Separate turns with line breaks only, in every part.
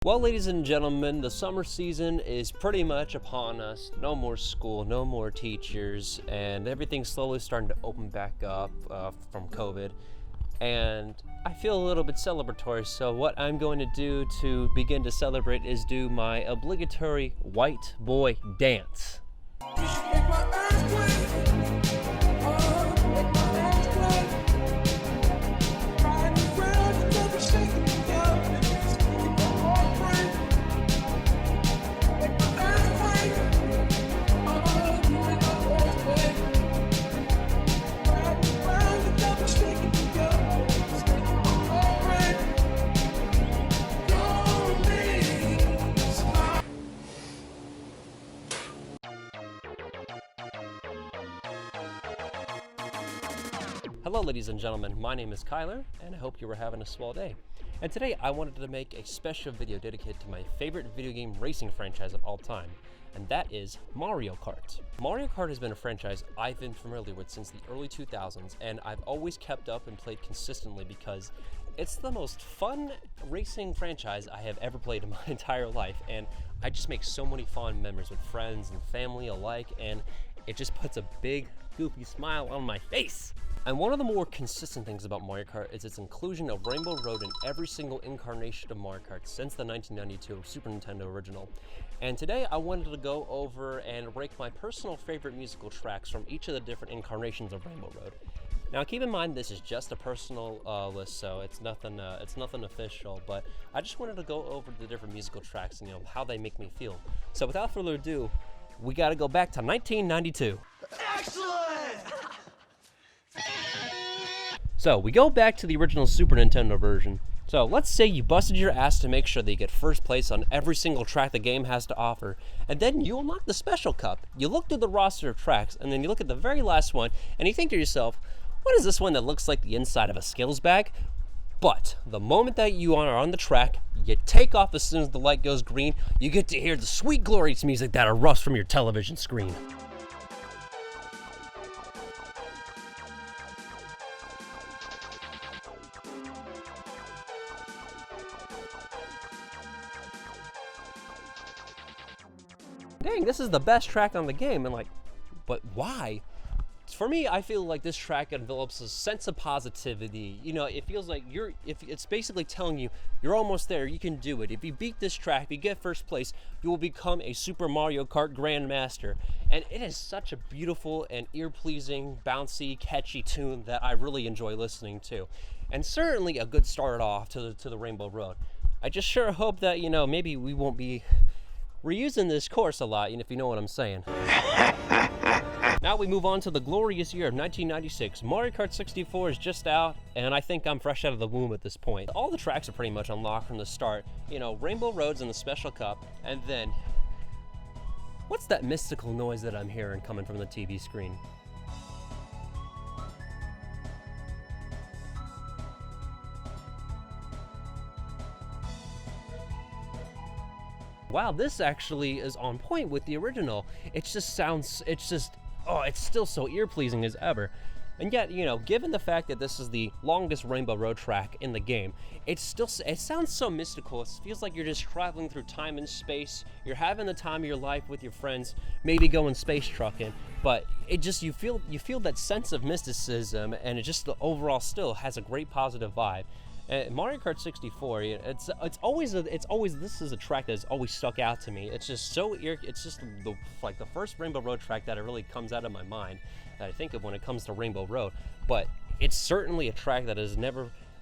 Well, ladies and gentlemen, the summer season is pretty much upon us. No more school, no more teachers, and everything's slowly starting to open back up from COVID. And I feel a little bit celebratory, so what I'm going to do to begin to celebrate is do my obligatory white boy dance. Hello ladies and gentlemen, my name is Kyler, and I hope you were having a swell day. And today I wanted to make a special video dedicated to my favorite video game racing franchise of all time, and that is Mario Kart. Mario Kart has been a franchise I've been familiar with since the early 2000s, and I've always kept up and played consistently because it's the most fun racing franchise I have ever played in my entire life, and I just make so many fond memories with friends and family alike, and it just puts a big goofy smile on my face. And one of the more consistent things about Mario Kart is its inclusion of Rainbow Road in every single incarnation of Mario Kart since the 1992 Super Nintendo original. And today I wanted to go over and rank my personal favorite musical tracks from each of the different incarnations of Rainbow Road. Now keep in mind this is just a personal list, so it's nothing official, but I just wanted to go over the different musical tracks and how they make me feel. So without further ado, we gotta go back to 1992.
Excellent!
So we go back to the original Super Nintendo version. So let's say you busted your ass to make sure that you get first place on every single track the game has to offer, and then you unlock the special cup. You look through the roster of tracks, and then you look at the very last one, and you think to yourself, what is this one that looks like the inside of a Skittles bag? But the moment that you are on the track, you take off as soon as the light goes green, you get to hear the sweet glorious music that erupts from your television screen. Dang, this is the best track on the game, and but why? For me, I feel like this track envelops a sense of positivity. It feels like it's basically telling you, you're almost there, you can do it. If you beat this track, if you get first place, you will become a Super Mario Kart Grandmaster. And it is such a beautiful and ear-pleasing, bouncy, catchy tune that I really enjoy listening to. And certainly a good start off to the Rainbow Road. I just sure hope that, maybe we won't be reusing this course a lot, if you know what I'm saying. Now we move on to the glorious year of 1996. Mario Kart 64 is just out, and I think I'm fresh out of the womb at this point. All the tracks are pretty much unlocked from the start. Rainbow Road's in the special cup, and then what's that mystical noise that I'm hearing coming from the TV screen? Wow, this actually is on point with the original. It's still so ear-pleasing as ever. And yet, given the fact that this is the longest Rainbow Road track in the game, it sounds so mystical. It feels like you're just traveling through time and space. You're having the time of your life with your friends, maybe going space trucking, but you feel that sense of mysticism, and it just overall still has a great positive vibe. Mario Kart 64, this is a track that has always stuck out to me. It's just the first Rainbow Road track that it really comes out of my mind that I think of when it comes to Rainbow Road. But it's certainly a track that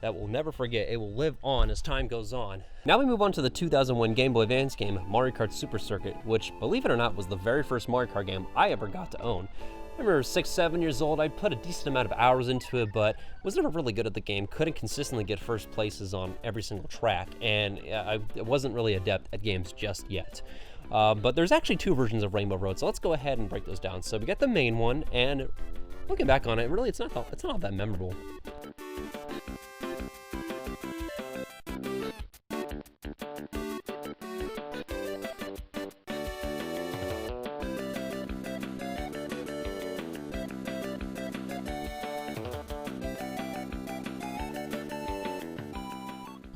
we'll never forget. It will live on as time goes on. Now we move on to the 2001 Game Boy Advance game, Mario Kart Super Circuit, which, believe it or not, was the very first Mario Kart game I ever got to own. I remember 6, 7 years old, I put a decent amount of hours into it, but was never really good at the game, couldn't consistently get first places on every single track, and I wasn't really adept at games just yet. But there's actually 2 versions of Rainbow Road, so let's go ahead and break those down. So we got the main one, and looking back on it, really it's not all that memorable.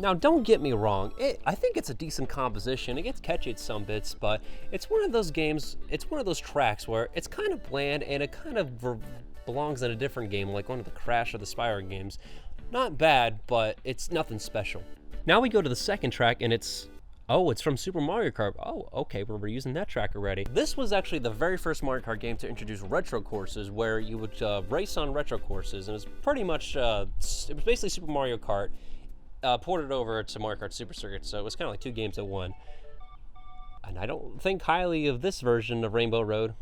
Now, don't get me wrong, I think it's a decent composition. It gets catchy at some bits, but it's one of those games, it's one of those tracks where it's kind of bland and it kind of belongs in a different game, like one of the Crash or the Spyro games. Not bad, but it's nothing special. Now we go to the second track, and it's from Super Mario Kart. Oh, okay, we're reusing that track already. This was actually the very first Mario Kart game to introduce retro courses, where you would race on retro courses, and it was pretty much, it was basically Super Mario Kart, ported over to Mario Kart Super Circuit, so it was kind of like 2 games in 1. And I don't think highly of this version of Rainbow Road.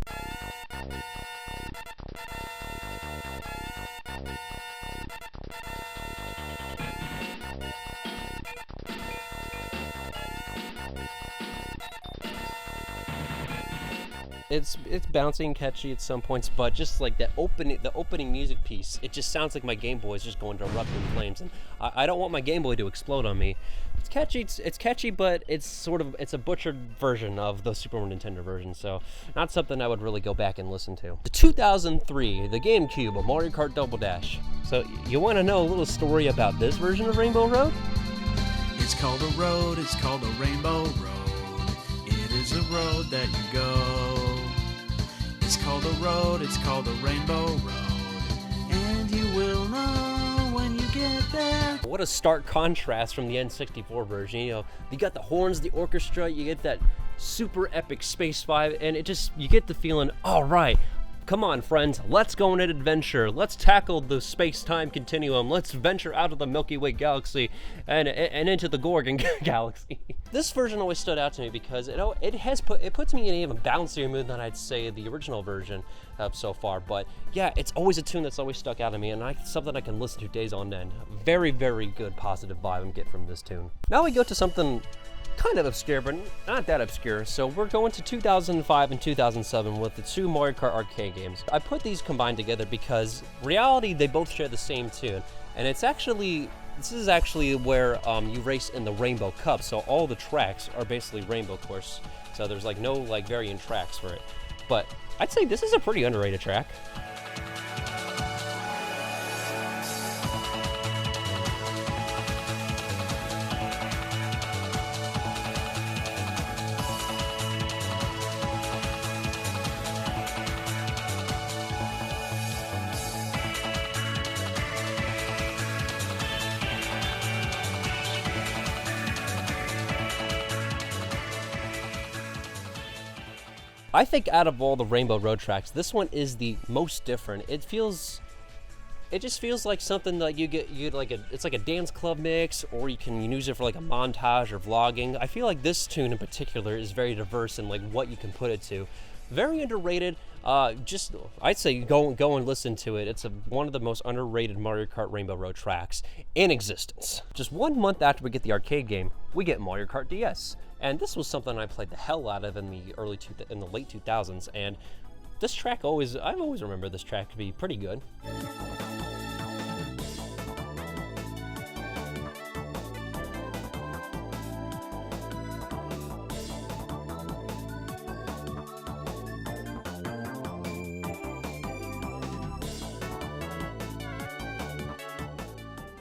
It's bouncy and catchy at some points, but just like the opening music piece, it just sounds like my Game Boy is just going to erupt in flames, and I don't want my Game Boy to explode on me. It's catchy, but it's a butchered version of the Super Nintendo version, so not something I would really go back and listen to. The 2003, the GameCube of Mario Kart Double Dash. So you want to know a little story about this version of Rainbow Road?
It's called a road, it's called a Rainbow Road. It is a road that you go. It's called a road, it's called a Rainbow Road, and you will know when you get there.
What a stark contrast from the N64 version. You know, you got the horns, the orchestra, you get that super epic space vibe, and you get the feeling, all right, come on, friends, let's go on an adventure. Let's tackle the space-time continuum. Let's venture out of the Milky Way galaxy and into the Gorgon galaxy. This version always stood out to me because it puts me in an even bouncier mood than I'd say the original version so far. But yeah, it's always a tune that's always stuck out to me, and something I can listen to days on end. Very, very good positive vibe I'm getting from this tune. Now we go to something kind of obscure, but not that obscure. So we're going to 2005 and 2007 with the 2 Mario Kart arcade games. I put these combined together because reality, they both share the same tune, and this is actually where you race in the Rainbow Cup. So all the tracks are basically Rainbow course. So there's like no variant tracks for it. But I'd say this is a pretty underrated track. I think out of all the Rainbow Road tracks, this one is the most different. It just feels like something like it's like a dance club mix, or you can use it for like a montage or vlogging. I feel like this tune in particular is very diverse in like what you can put it to. Very underrated. I'd say go and listen to it. It's one of the most underrated Mario Kart Rainbow Road tracks in existence. Just 1 month after we get the arcade game, we get Mario Kart DS. And this was something I played the hell out of in the late 2000s, and this track I've always remembered this track to be pretty good.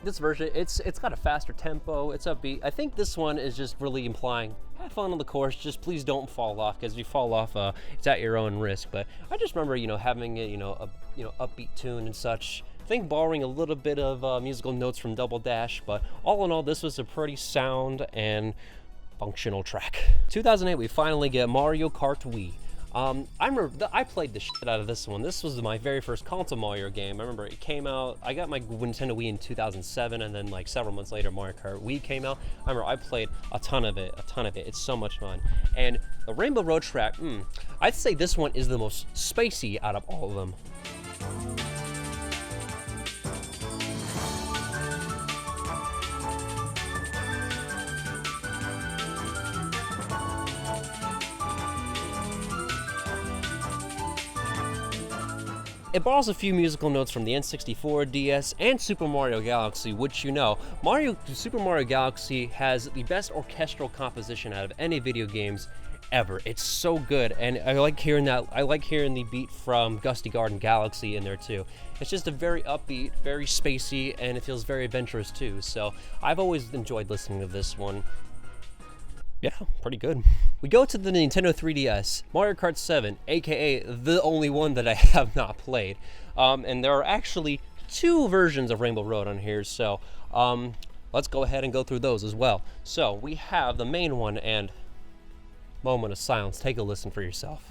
This version, it's got a faster tempo, it's upbeat. I think this one is just really implying, have fun on the course, just please don't fall off, because if you fall off, it's at your own risk. But I just remember, having it, a upbeat tune and such. I think borrowing a little bit of musical notes from Double Dash, but all in all, this was a pretty sound and functional track. 2008, we finally get Mario Kart Wii. I remember I played the shit out of this one. This was my very first console Mario game. I remember it came out, I got my Nintendo Wii in 2007, and then like several months later Mario Kart Wii came out. I remember I played a ton of it. It's so much fun. And the Rainbow Road track, I'd say this one is the most spacey out of all of them. It borrows a few musical notes from the N64, DS, and Super Mario Galaxy, which Super Mario Galaxy has the best orchestral composition out of any video games ever. It's so good, and I like hearing that. I like hearing the beat from Gusty Garden Galaxy in there too. It's just a very upbeat, very spacey, and it feels very adventurous too. So I've always enjoyed listening to this one. Yeah, pretty good. We go to the Nintendo 3DS, Mario Kart 7, aka the only one that I have not played. And there are actually 2 versions of Rainbow Road on here, so let's go ahead and go through those as well. So we have the main one, and moment of silence, take a listen for yourself.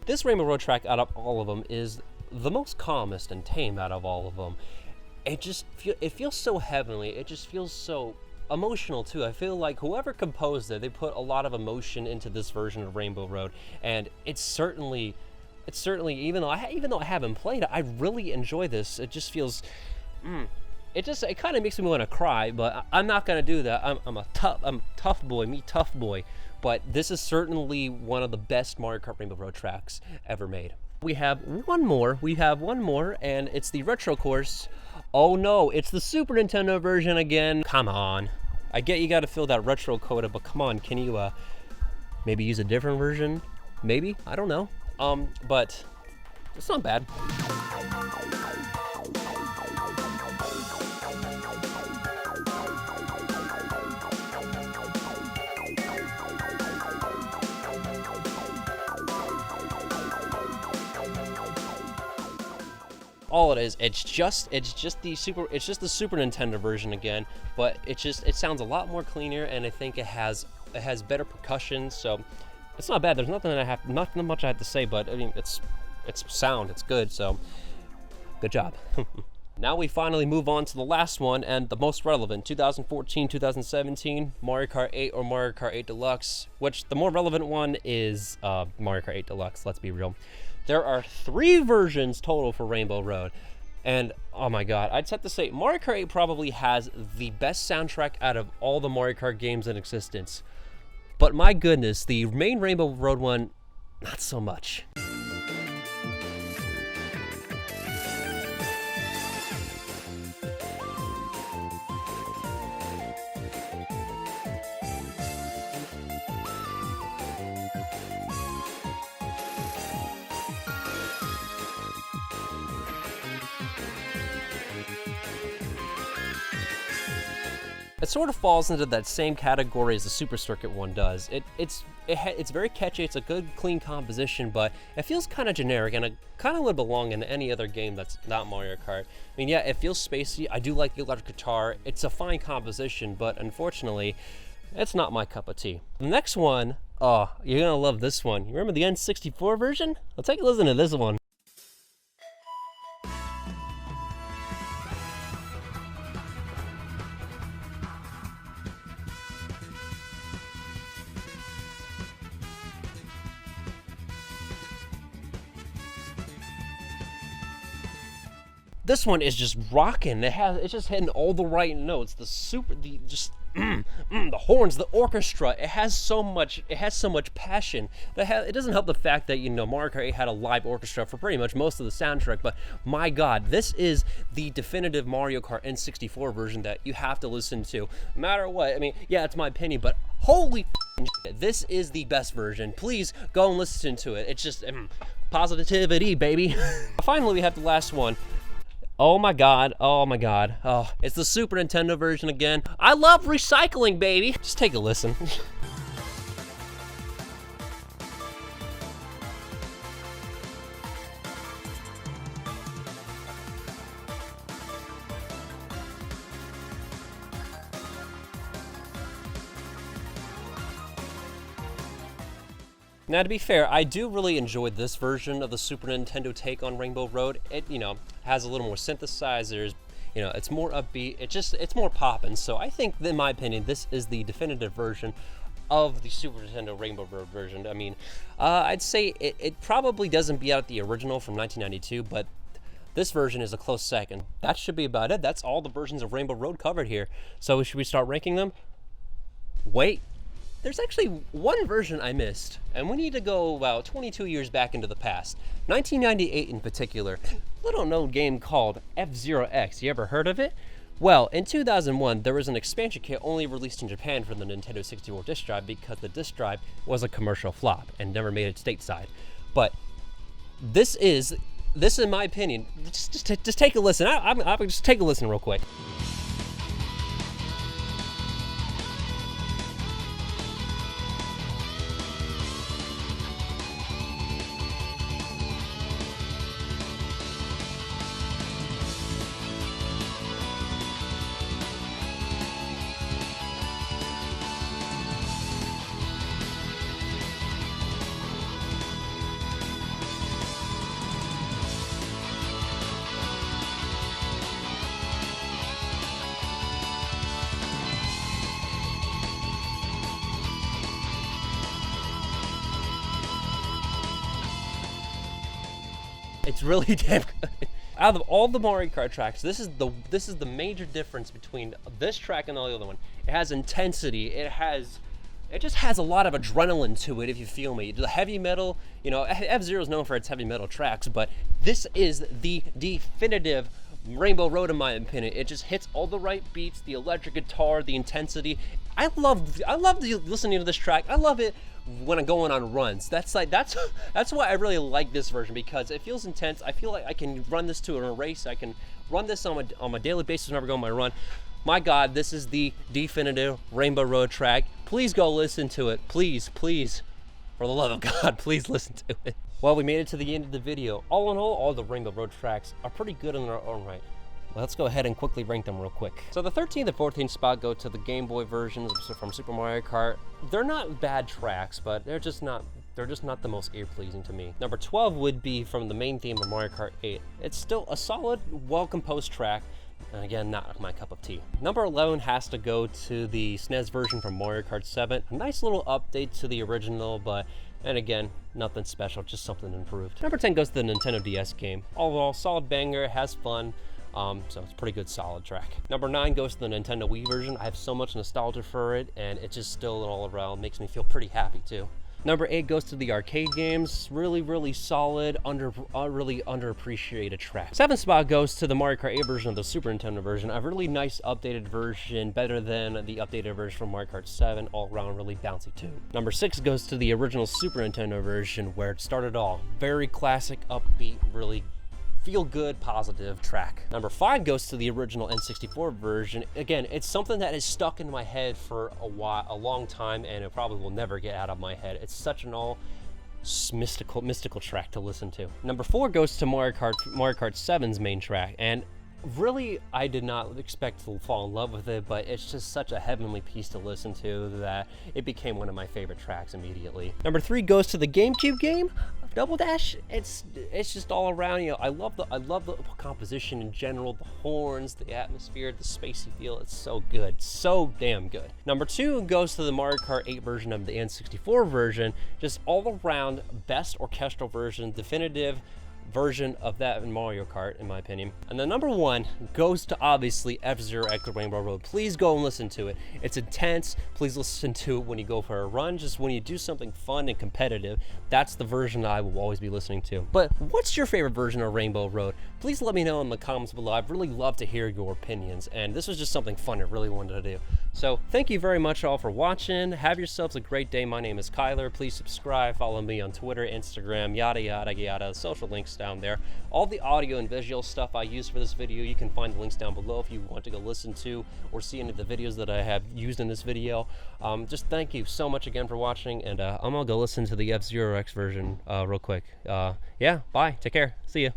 This Rainbow Road track out of all of them is the most calmest and tame out of all of them. It feels so heavenly. It just feels so emotional too. I feel like whoever composed it, they put a lot of emotion into this version of Rainbow Road, and it's certainly even though I haven't played it, I really enjoy this. It just feels it kind of makes me want to cry, but I'm not gonna do that. I'm tough boy. But this is certainly one of the best Mario Kart Rainbow Road tracks ever made. We have one more, and it's the retro course. Oh no, it's the Super Nintendo version again. Come on. I get you gotta fill that retro quota, but come on, can you maybe use a different version? Maybe? I don't know. But it's not bad. All it is, it's just the Super Nintendo version again, but it sounds a lot more cleaner, and I think it has better percussion, so it's not bad. There's not much I have to say, but I mean it's sound, it's good, so good job. Now we finally move on to the last one and the most relevant, 2014-2017 Mario Kart 8 or Mario Kart 8 Deluxe, which the more relevant one is Mario Kart 8 Deluxe, let's be real. There are 3 versions total for Rainbow Road, and oh my god, I'd have to say Mario Kart 8 probably has the best soundtrack out of all the Mario Kart games in existence. But my goodness, the main Rainbow Road one, not so much. It sort of falls into that same category as the Super Circuit one does. It's very catchy, it's a good, clean composition, but it feels kind of generic, and it kind of would belong in any other game that's not Mario Kart. I mean, yeah, it feels spacey, I do like the electric guitar, it's a fine composition, but unfortunately, it's not my cup of tea. The next one, oh, you're gonna love this one. You remember the N64 version? Let's take a listen to this one. This one is just rocking. It's just hitting all the right notes. The horns, the orchestra. It has so much passion. It doesn't help the fact that Mario Kart 8 had a live orchestra for pretty much most of the soundtrack. But my God, this is the definitive Mario Kart N64 version that you have to listen to, no matter what. I mean, yeah, it's my opinion, but holy shit, this is the best version. Please go and listen to it. It's just positivity, baby. Finally, we have the last one. Oh my god, oh, it's the Super Nintendo version again. I love recycling, baby. Just take a listen. Now, to be fair, I do really enjoy this version of the Super Nintendo take on Rainbow Road. It, has a little more synthesizers, it's more upbeat, it's more poppin'. So I think, in my opinion, this is the definitive version of the Super Nintendo Rainbow Road version. I mean, I'd say it probably doesn't beat out the original from 1992, but this version is a close second. That should be about it. That's all the versions of Rainbow Road covered here. So should we start ranking them? Wait, there's actually one version I missed, and we need to go about 22 years back into the past. 1998 in particular, little known game called F-Zero X. You ever heard of it? Well, in 2001, there was an expansion kit only released in Japan for the Nintendo 64 disc drive because the disc drive was a commercial flop and never made it stateside. But this is in my opinion, just take a listen. I'm just take a listen real quick. It's really damn good. Out of all the Mario Kart tracks, this is the major difference between this track and the other one. It has intensity. It just has a lot of adrenaline to it, if you feel me. The heavy metal, you know, F-Zero is known for its heavy metal tracks, but this is the definitive Rainbow Road in my opinion. It just hits all the right beats, the electric guitar, the intensity. I love listening to this track. I love it when I'm going on runs. That's why I really like this version, because it feels intense. I feel like I can run this to a race. I can run this on my daily basis whenever I go on my run. My God, this is the definitive Rainbow Road track. Please go listen to it. Please, for the love of God, please listen to it. Well, we made it to the end of the video. All in all the Rainbow Road tracks are pretty good in their own right. Let's go ahead and quickly rank them real quick. So the 13th and 14th spot go to the Game Boy versions from Super Mario Kart. They're not bad tracks, but they're just not the most ear-pleasing to me. Number 12 would be from the main theme of Mario Kart 8. It's still a solid, well-composed track, and again, not my cup of tea. Number 11 has to go to the SNES version from Mario Kart 7. A nice little update to the original, and again, nothing special, just something improved. Number 10 goes to the Nintendo DS game. Overall, solid banger, has fun. So it's a pretty good solid track. Number 9 goes to the Nintendo Wii version. I have so much nostalgia for it, and it just still all around makes me feel pretty happy too. Number 8 goes to the arcade games. Really solid, really underappreciated track. 7th spot goes to the Mario Kart 8 version of the Super Nintendo version. A really nice updated version, better than the updated version from Mario Kart 7, all around really bouncy too. Number 6 goes to the original Super Nintendo version, where it started all. Very classic, upbeat, really feel good, positive track. Number 5 goes to the original N64 version. Again, it's something that is stuck in my head for a long time, and it probably will never get out of my head. It's such an all mystical track to listen to. Number 4 goes to Mario Kart 7's main track, and really, I did not expect to fall in love with it, but it's just such a heavenly piece to listen to that it became one of my favorite tracks immediately. Number 3 goes to the GameCube game, Double Dash. It's just all around, you know, I love the composition in general, the horns, the atmosphere, the spacey feel. It's so good, so damn good. Number 2 goes to the Mario Kart 8 version of the N64 version, just all around best orchestral version, definitive version of that in Mario Kart, in my opinion. And the number 1 goes to obviously F-Zero X Rainbow Road. Please go and listen to it. It's intense. Please listen to it when you go for a run, just when you do something fun and competitive. That's the version I will always be listening to. But what's your favorite version of Rainbow Road? Please let me know in the comments below. I'd really love to hear your opinions, and this was just something fun I really wanted to do. So thank you very much all for watching. Have yourselves a great day. My name is Kyler. Please subscribe, follow me on Twitter, Instagram, yada yada, social links down there. All the audio and visual stuff I used for this video, you can find the links down below if you want to go listen to or see any of the videos that I have used in this video. Just thank you so much again for watching, and I'm gonna go listen to the F-Zero X version real quick. Yeah, bye, take care, see ya.